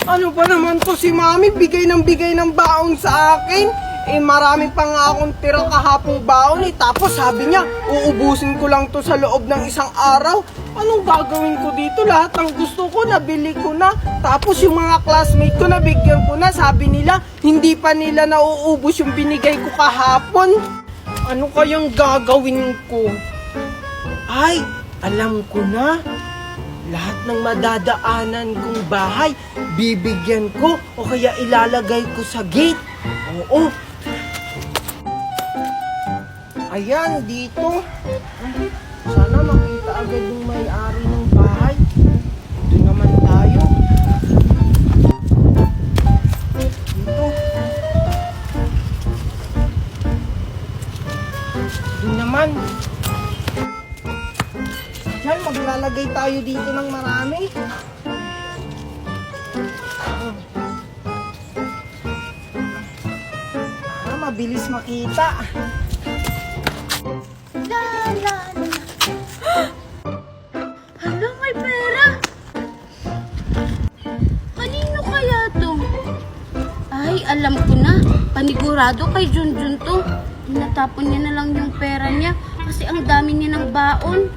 Ano ba naman to si Mami? Bigay ng baon sa akin. Marami pa nga akong tirang kahapong baon Tapos sabi niya, uubusin ko lang to sa loob ng isang araw. Anong gagawin ko dito? Lahat ng gusto ko, nabili ko na. Tapos yung mga classmate ko, nabigyan ko na. Sabi nila, hindi pa nila nauubos yung binigay ko kahapon. Ano kayang gagawin ko? Ay, alam ko na. Lahat ng madadaanan kong bahay, bibigyan ko o kaya ilalagay ko sa gate. Oo. Ayan, dito. Sana makita agad yung may-ari ng bahay. Doon naman tayo. Dito. Doon naman. Diyan, maglalagay tayo dito ng marami. Mabilis makita. Hala, may pera! Kanino kaya to? Ay, alam ko na. Panigurado kay Junjun to. Tinatapon niya na lang yung pera niya kasi ang dami niya ng baon.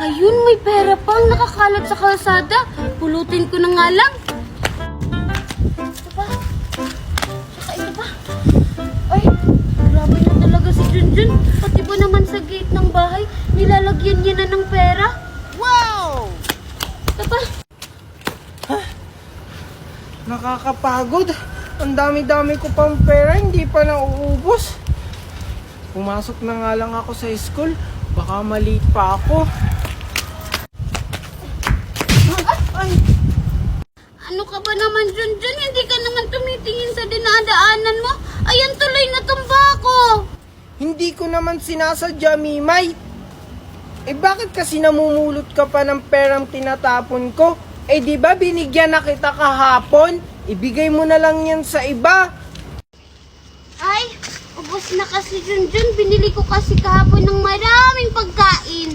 Ayun, may pera pang nakakalat sa kalsada. Pulutin ko na nga lang. Ito pa. Saka ito pa. Ay, grabe na talaga si Junjun. Pati ba naman sa gate ng bahay, nilalagyan niya na ng pera? Wow! Ito pa. Nakakapagod. Ang dami-dami ko pang pera, hindi pa nauubos. Pumasok na nga lang ako sa school. Baka maliit pa ako. Ay! Ano ka ba naman, Junjun? Hindi ka naman tumitingin sa dinadaanan mo. Ayan, tuloy na tumba ko. Hindi ko naman sinasadya, Mimay. Bakit kasi namumulot ka pa ng perang tinatapon ko? Di ba binigyan na kita kahapon? Ibigay mo na lang yan sa iba. Ay, ubos na kasi, Junjun. Binili ko kasi kahapon ng maraming pagkain.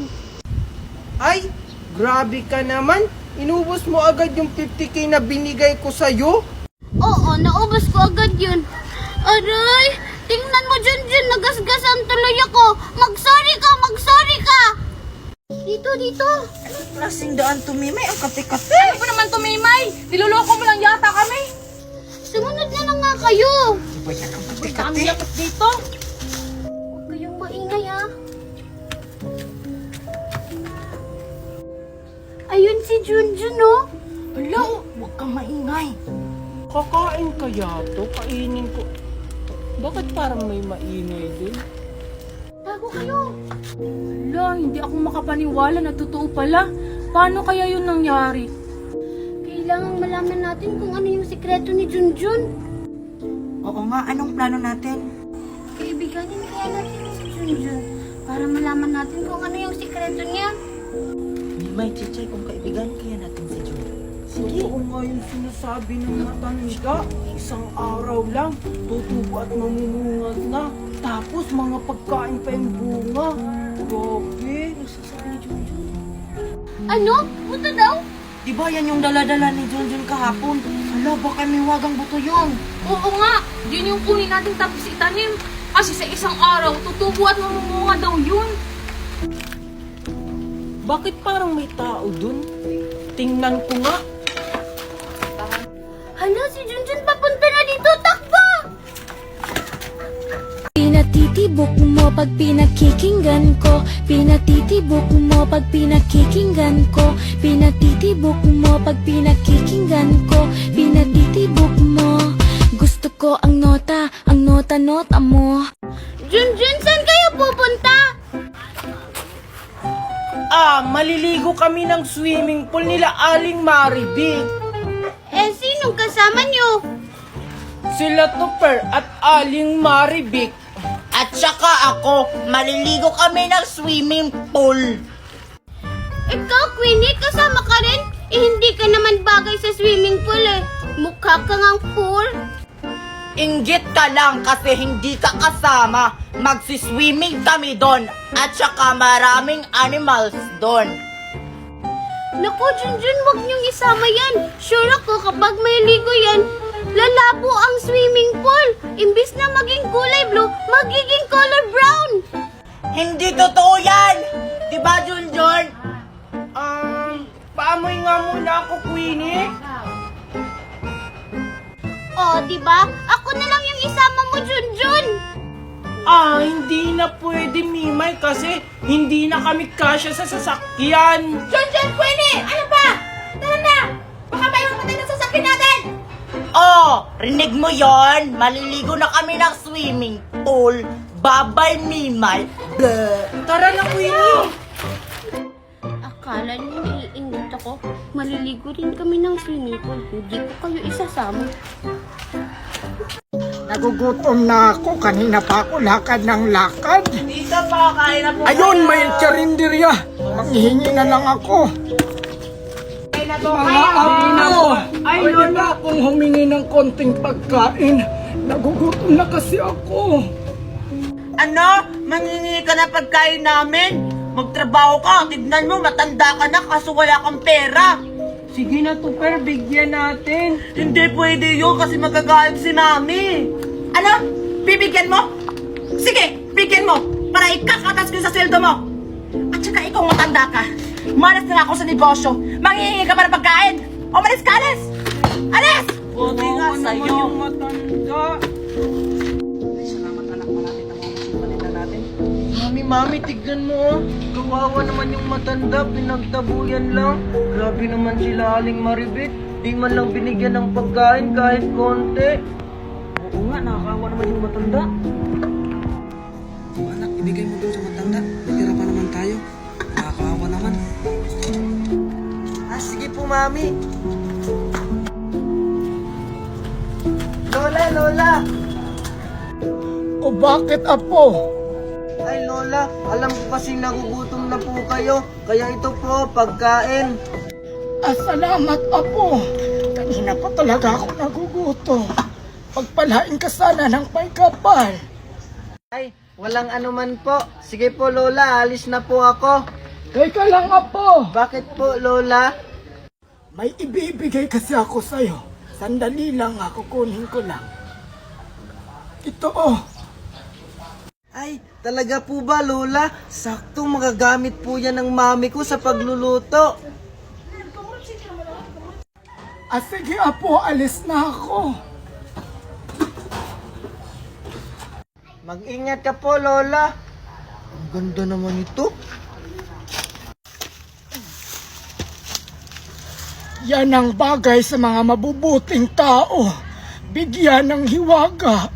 Ay, grabe ka naman. Inubos mo agad yung 50k na binigay ko sa'yo. Oo, naubos ko agad yun. Aray, tingnan mo, Junjun. Nagasgasan tuloy ako. Mag-sorry ka. Dito. Anong klaseng daan to, Mimay? Ang kate-kate. Ano ba naman to, Mimay? Niloloko mo lang yata kami. Sumunod na lang nga kayo. Diba yan ang Ang kate-kate? lapit dito. Huwag kayong maingay, ha? Ayun si Junjun, oh. Hala, huwag kang maingay. Kakain kaya to? Kainin ko. Bakit parang may maingay din? Tago kayo. Hala, hindi ako makapaniwala na totoo pala. Paano kaya yun nangyari? Kailangan malaman natin kung ano yung sikreto ni Junjun. Oo nga, anong plano natin? Kaibiganin kaya natin si Junjun para malaman natin kung ano yung sikreto niya. Mimay, Chichay, kung kaibigan kaya natin si Jun. Sige. Oo nga yung sinasabi ng matanda. Isang araw lang, tutubo at mamumungad na. Tapos mga pagkain pa yung bunga. Grabe. Ano? Buto daw? Diba yan yung dala-dala ni Junjun kahapon? Hala, baka may wagang buto yun. Oo nga, yun yung kunin natin tapos itanim. Kasi sa isang araw, tutubo at mamumunga daw yun. Bakit parang may tao dun? Tingnan ko nga. Hala, si Junjun papunta na dito. Takbo! Pinatitibok mo pag pinakikinggan ko. Pinatitibok mo pag pinakikinggan ko. Pinatitibok mo pag pinakikinggan ko. Pinatitibok mo. Gusto ko ang nota mo. Junjun, saan kayo pupunta? Maliligo kami ng swimming pool nila Aling Maribig. Sinong kasama niyo? Sila Tupper at Aling Maribig. At saka ako, maliligo kami ng swimming pool. Ikaw, Queenie, kasama ka rin? Hindi ka naman bagay sa swimming pool eh. Mukha ka ngang pool. Inggit ka lang kasi hindi ka kasama. Magsiswimming kami doon. At saka maraming animals doon. Naku, Junjun, wag niyong isama yan. Sure ako, kapag may ligo yan, lalabo ang swimming pool. Imbis na maging kulay blue, magiging color brown. Hindi totoo yan! Diba, Junjun? Paamoy nga muna ako, Queenie. Oh, diba? Ako na lang yung isama mo, Junjun. Hindi na pwede, Mimay, kasi hindi na kami kasya sa sasakyan. Junjun, Queenie! Ano ba? Tara na! Baka mayroon matay ng sasakyan natin! Oh, rinig mo yon? Maliligo na kami ng swimming pool. Babay, Mimay. Bleh. Tara na, Queenie. Akala niyo naiinit ako. Maliligo rin kami ng swimming pool. Hindi ko kayo isasama. Nagugutom na ako. Kanina pa ako lakad ng lakad. Dito pa, kain na po. Ayun, may karinderya. Manghihingi na lang ako. Mga apo, ay na akong humingi ng konting pagkain. Nagugutom na kasi ako. Ano? Mangingi ka na pagkain namin? Magtrabaho ka. Tignan mo, matanda ka na kaso wala kang pera. Sige na, Tupper, bigyan natin. Hindi pwede yun kasi magagalit si Mami. Ano? Bibigyan mo? Sige, bigyan mo para ikakatas ko sa sweldo mo. At saka ikaw matanda ka. Malas na ako sa negosyo. Manghihingi ka pa ng pagkain. Umalis ka, alis! Alis! Buti nga sa'yo. Yung matanda. Mami, tignan mo, oh. Kawawa naman yung matanda, pinagtabuyan lang. Grabe naman sila, Aling Maribit. Di man lang binigyan ng pagkain kahit konti. Oo nga, nakakawa naman yung matanda. Anak, ibigay mo doon sa matanda. Natira pa naman tayo. Nakakaawa naman. Sige po, Mami. Lola! O bakit, apo? Ay, Lola, alam ko kasi nagugutom na po kayo. Kaya ito po, pagkain. Salamat, apo. Kanina pa talaga ako nagugutom. Pagpalain ka sana ng may kapal. Ay, walang anuman po. Sige po, Lola, alis na po ako. Teka lang, apo. Bakit po, Lola? May ibibigay kasi ako sa'yo. Sandali lang, ako kunin ko lang. Ito, oh. Ay, talaga po ba, Lola? Sakto magagamit po yan ng mami ko sa pagluluto. Sige, apo, alis na ako. Mag-ingat ka po, Lola. Ang ganda naman ito. Yan ang bagay sa mga mabubuting tao. Bigyan ng hiwaga.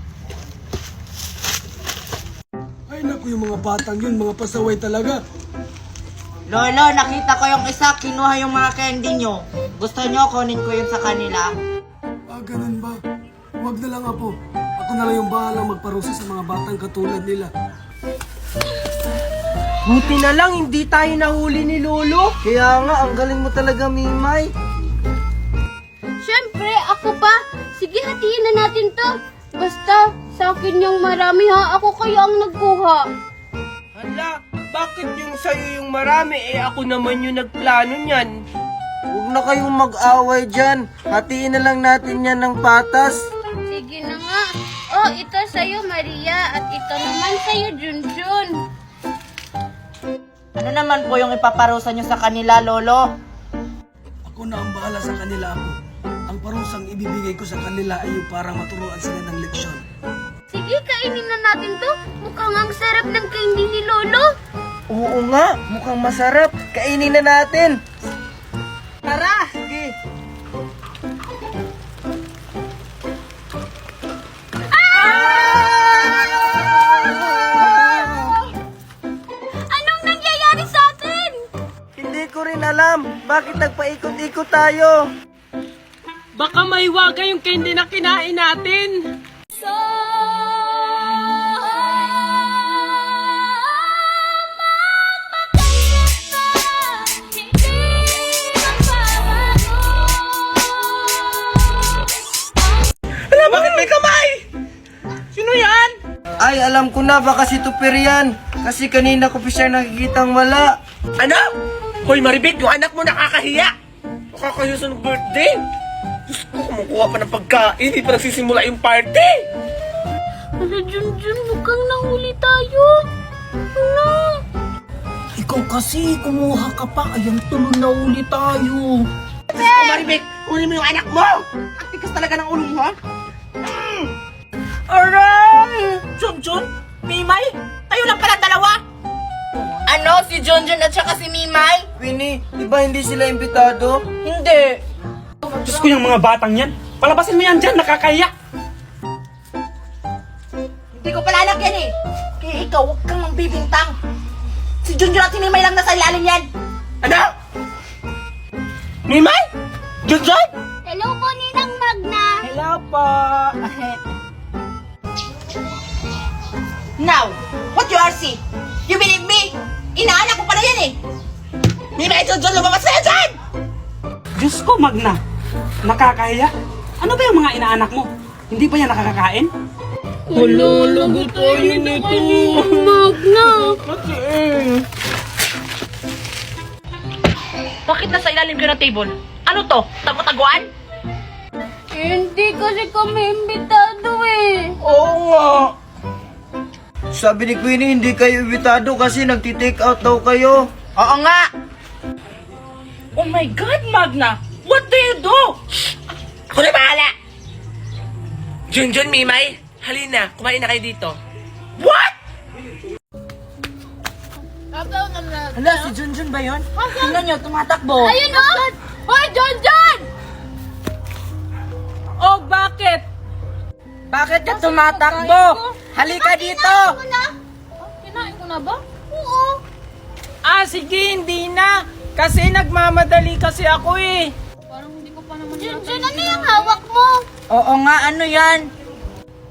Ay naku, yung mga batang yun, mga pasaway talaga. Lolo, nakita ko yung isa, kinuha yung mga candy nyo. Gusto nyo, kunin ko yun sa kanila. Ganun ba? Huwag na lang, apo. Ako na lang yung bahalang magparusa sa mga batang katulad nila. Buti na lang, hindi tayo nahuli ni Lolo. Kaya nga, ang galing mo talaga, Mimay. Siyempre, ako pa. Sige, hatiin na natin to. Basta, sa akin yung marami ha. Ako kaya ang nagkuha. Hala, bakit yung sa'yo yung marami? Ako naman yung nagplano niyan. Huwag na kayong mag-away dyan. Hatiin na lang natin yan ng patas. Sige na nga. Oh, ito sa'yo, Maria. At ito naman sa'yo, Junjun. Ano naman po yung ipaparusa nyo sa kanila, Lolo? Ako na ang bahala sa kanila, apo. Ang parusang ibibigay ko sa kanila ay yung parang maturuan sila ng leksyon. Sige, kainin na natin to. Mukhang ang sarap ng candy ni Lolo. Oo nga, mukhang masarap. Kainin na natin. Tara! Sige. Anong nangyayari sa atin? Hindi ko rin alam. Bakit nagpaikot-ikot tayo? Baka maiwaga yung candy na kinain natin. Hala, bakit may kamay? Sino yan? Ay, alam ko na. Baka si Tupper yan. Kasi kanina ko pa siya nakikitang wala. Ano? Hoy, Maribit, yung anak mo nakakahiya. Nakakahiya sa birthday. Diyos ko, kumukuha pa ng pagkain. Hindi pa nagsisimula yung party. Hala, Junjun, mukhang nahuli tayo. Ano? Ikaw kasi, kumuha ka pa. Ayan, tuloy na uli tayo. Maribek, kunin mo yung anak mo! Ang tigas talaga ng ulo mo, ha? Aray! Junjun, Mimay, kayo lang pala dalawa! Ano? Si Junjun at saka si Mimay? Winnie, di ba hindi sila imbitado? Hindi. Diyos ko, yung mga batang yan. Palabasin mo yan dyan, nakakaya. Hindi ko pala anak yan eh. Kaya ikaw, huwag kang magbibintang. Si Junjun at si Mimay lang nasa ilalim yan. Ano? Mimay? Junjun? Hello po, Ninang Magna. Hello po. Now, what you are see? You believe me? Inaanak ko pala yan eh. Mimay, Junjun, lumabas na yan dyan! Diyos ko, Magna. Nakakaya. Ano ba yung mga inaanak mo? Hindi ba yan nakakakain? Malalagot tayo nito. Magna. Bakit nasa ilalim kayo ng table? Ano to? Tago-taguan? Hindi kasi kami imbitado eh. Oo nga. Sabi ni Queenie, hindi kayo imbitado kasi nagti-take out daw kayo. Oo nga. Oh my God, Magna! What do you do? Ako na bahala! Junjun, Mimay, halina, kumain na kayo dito. What? Hala, si Junjun ba yun? Tingnan nyo, tumatakbo. Ayun o! Hoy, Junjun! Oh, bakit? Bakit ka tumatakbo? Halika dito! Kinain ko na ba? Oo. Ah, sige, hindi na. Kasi nagmamadali kasi ako eh. Parang hindi ko pa naman Junjun, ano yung hawak mo? Oo nga, ano yan?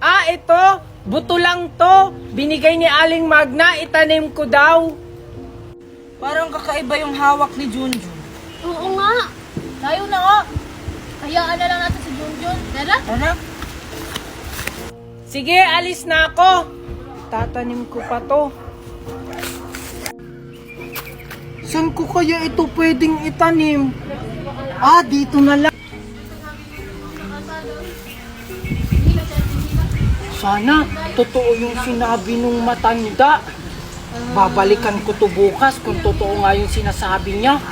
Ah, ito. Buto lang to. Binigay ni Aling Magna, itanim ko daw. Parang kakaiba yung hawak ni Junjun. Oo nga. Tayo na nga. Hayaan na lang natin si Junjun. Tara. Ano? Sige, alis na ako. Tatanim ko pa to. Saan ko kaya ito pwedeng itanim? Ah, dito na lang. Sana, totoo yung sinabi nung matanda. Babalikan ko to bukas kung totoo nga yung sinasabi niya.